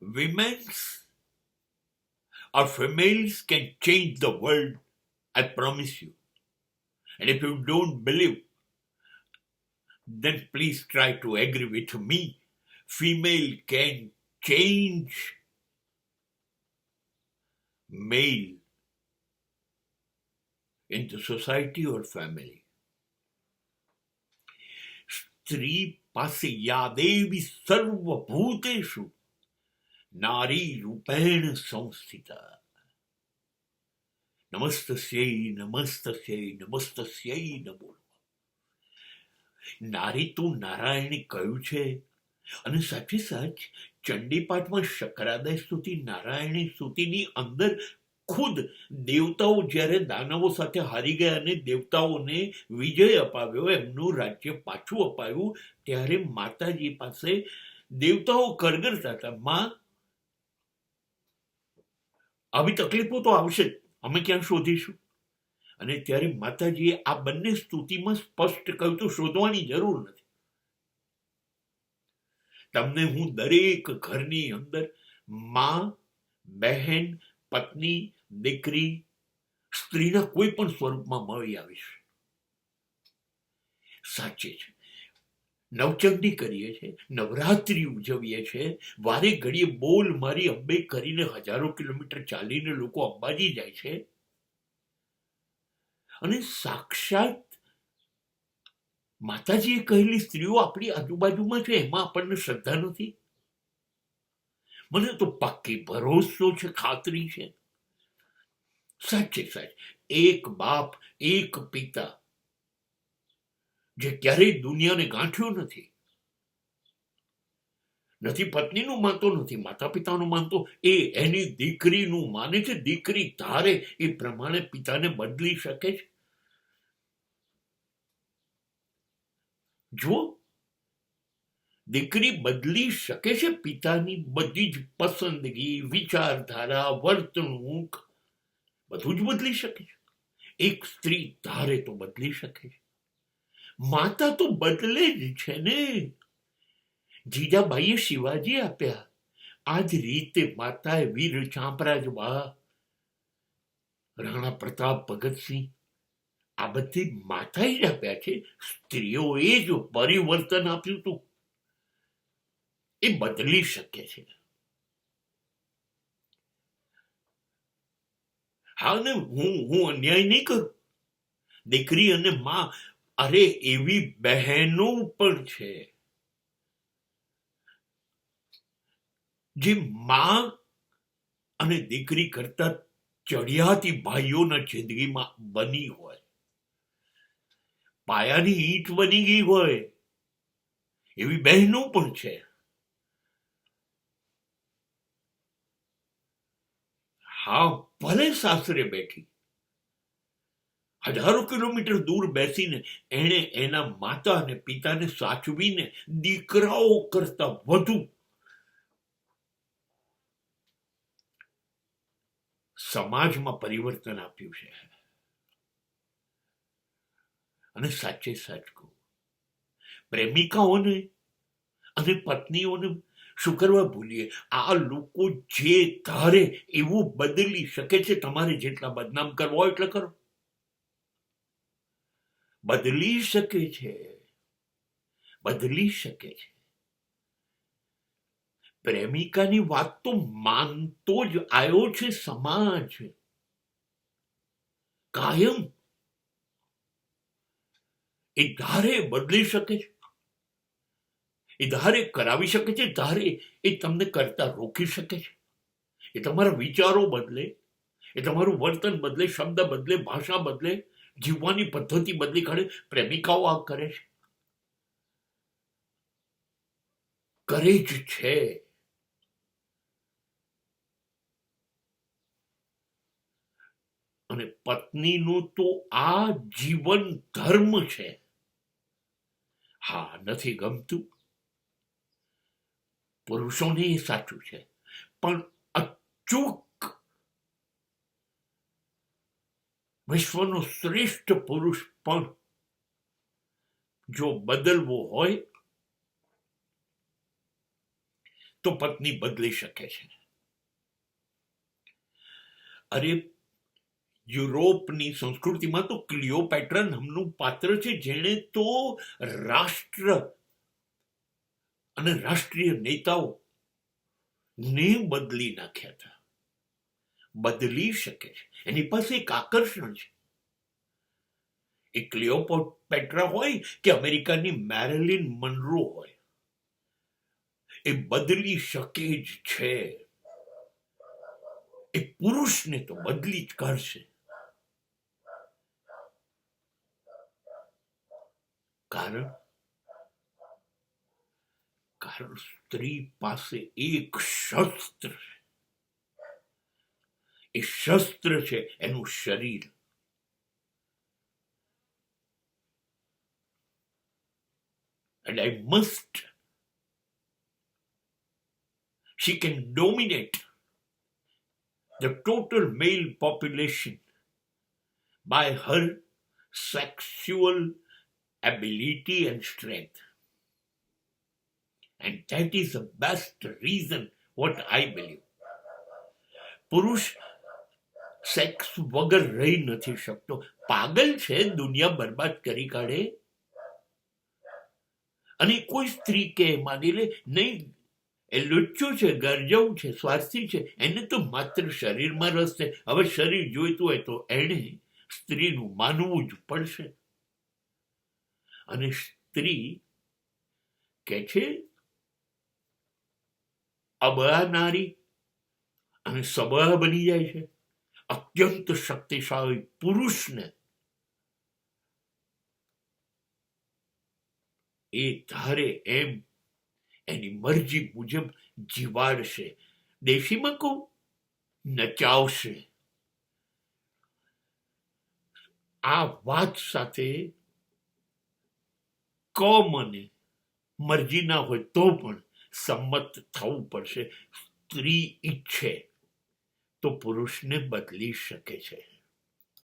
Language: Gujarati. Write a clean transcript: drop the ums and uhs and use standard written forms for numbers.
Women's or females can change the world, I promise you. And if you don't believe, then please try to agree with me. Female can change male into society or family. स्त्री पासे या देवी सर्वभूतेषु नारी रूपेण संस्थिता. नमस्तस्यै नमस्तस्यै नमस्तस्यै नमो. નારી તું નારાયણે કહ્યું છે અને સાચે સાચ ચંડીપાઠમાં શક્રાદય સ્તુતિ નારાયણી સ્તુતિની અંદર ખુદ દેવતાઓ જ્યારે દાનવો સાથે હારી ગયા અને દેવતાઓને વિજય અપાવ્યો, એમનું રાજ્ય પાછું અપાયું, ત્યારે માતાજી પાસે દેવતાઓ કરગરતા હતા, માં આવી તકલીફો તો આવશે જ, અમે ક્યાં શોધીશું? અને ત્યારે માતાજીએ આ બંને સ્તુતિમાં સ્પષ્ટ કહ્યું, તો શોધવાની જરૂર નથી. તમને હું દરેક ઘરની અંદર માં, બહેન, પત્ની, દીકરી, સ્ત્રીના કોઈ પણ સ્વરૂપમાં મળી આવીશ. સાચે છે, નવચંડી કરીએ છીએ, નવરાત્રી ઉજવીએ છીએ, વારે ઘડીએ બોલ મારી અંબે કરીને હજારો કિલોમીટર ચાલીને લોકો અંબાજી જાય છે. અને સાક્ષાત માતાજીએ કહેલી સ્ત્રીઓ આપણી આજુબાજુમાં છે, એમાં આપણને શ્રદ્ધા નથી? મને તો પાક્કી ભરોસો છે, ખાતરી છે. સાચે સાચ એક બાપ, એક પિતા જે ક્યારેય દુનિયાને ગાંઠ્યું નથી, પત્નીનું માનતો નથી, માતા પિતાનું માનતો, એ એની દીકરીનું માને છે. દીકરી ધારે એ પ્રમાણે પિતાને બદલી શકે છે. જો દીકરી બદલી શકે છે પિતાની બધી જ પસંદગી, વિચારધારા, વર્તણૂક, બધું જ બદલી શકે છે. એક સ્ત્રી ધારે તો બદલી શકે છે. માતા તો બદલે જ છે ને. જીજાબાઈએ શિવાજી આપ્યા, આ જ રીતે માતાએ વીર ચાંપરાજ બા, રાણા પ્રતાપ, ભગતસિંહ, આ બધી માતાએ જ આપ્યા છે. સ્ત્રીઓએ જો પરિવર્તન આપ્યું હતું, એ બદલી શકે છે. હા, ને હું અન્યાય નહીં કરું. દીકરી અને માં, અરે એવી બહેનો પણ છે જે માં અને દીકરી કરતા ચડિયાતી ભાઈઓના જિંદગીમાં બની હોય, પાયાની ઈંટ બની ગઈ હોય, એવી બહેનો પણ છે. હા, ભલે સાસરે બેઠી, હજારો કિલોમીટર દૂર બેસીને એણે એના માતા અને પિતાને સાચવીને દીકરાઓ કરતા વધુ સમાજમાં પરિવર્તન આપ્યું છે. અને સાચે સાચ કહું, પ્રેમિકાઓને અને પત્નીઓને શું કરવા ભૂલીએ? આ લોકો જે ધારે એવું બદલી શકે છે. તમારે જેટલા બદનામ કરવા હોય એટલે કરો, બદલી શકે છે, બદલી શકે છે. પ્રેમિકાની વાત તો માનતો જ આવ્યો છે સમાજ કાયમ. એ ધારે બદલી શકે છે, એ ધારે કરાવી શકે છે, ધારે એ તમને કરતા રોકી શકે છે. એ તમારા વિચારો બદલે, એ તમારું વર્તન બદલે, શબ્દ બદલે, ભાષા બદલે, જીવવાની પદ્ધતિ બદલી કાઢે. પ્રેમિકાઓ આ કરે છે, કરે જ છે. અને પત્નીનું તો આ જીવન ધર્મ છે. હા, નથી ગમતું પુરુષોને, એ સાચું છે, પણ અચૂક વિશ્વનો શ્રેષ્ઠ પુરુષ પણ જો બદલવો હોય તો પત્ની બદલી શકે છે. અરે યુરોપની સંસ્કૃતિમાં તો ક્લિયોપેટ્રા નામનું પાત્ર છે જેણે તો રાષ્ટ્ર અને રાષ્ટ્રીય નેતાઓ ને બદલી નાખ્યા હતા. બદલી શકે છે, એની પાસે એક આકર્ષણ છે. એ ક્લિયોપેટ્રા હોય કે અમેરિકાની મેરિલિન મનરો હોય, એ બદલી શકે જ છે. એ પુરુષને તો બદલી જ કરશે. કારણ સ્ત્રી પાસે એક શસ્ત્ર છે. એ શસ્ત્ર છે એનું શરીર. And she can dominate the total male population by her sexual ability and strength. And that is the best reason what I believe. પુરુષ સેક્સ વગર રહી નથી શકતો. પાગલ છે, દુનિયા બરબાદ કરી કાઢે. અને કોઈ સ્ત્રી કે માની લે નહીં, એ લુચ્ચો છે, ગરજવ છે, સ્વાર્થી છે, એને તો માત્ર શરીરમાં રસ છે. હવે શરીર જોઈતું હોય તો એને સ્ત્રીનું માનવું જ પડશે. અને સ્ત્રી કે છે અબળા નારી અને સબળા બની જાય છે. અત્યંત શક્તિશાળી પુરુષને એ ધારે એમ એની મરજી મુજબ જીવાડશે. દેશીમાં કહું, નચાવશે. આ વાત સાથે મને મરજી ના હોય તો પણ સંમત થવું પડશે. સ્ત્રી ઈચ્છે તો પુરુષને બદલી શકે છે.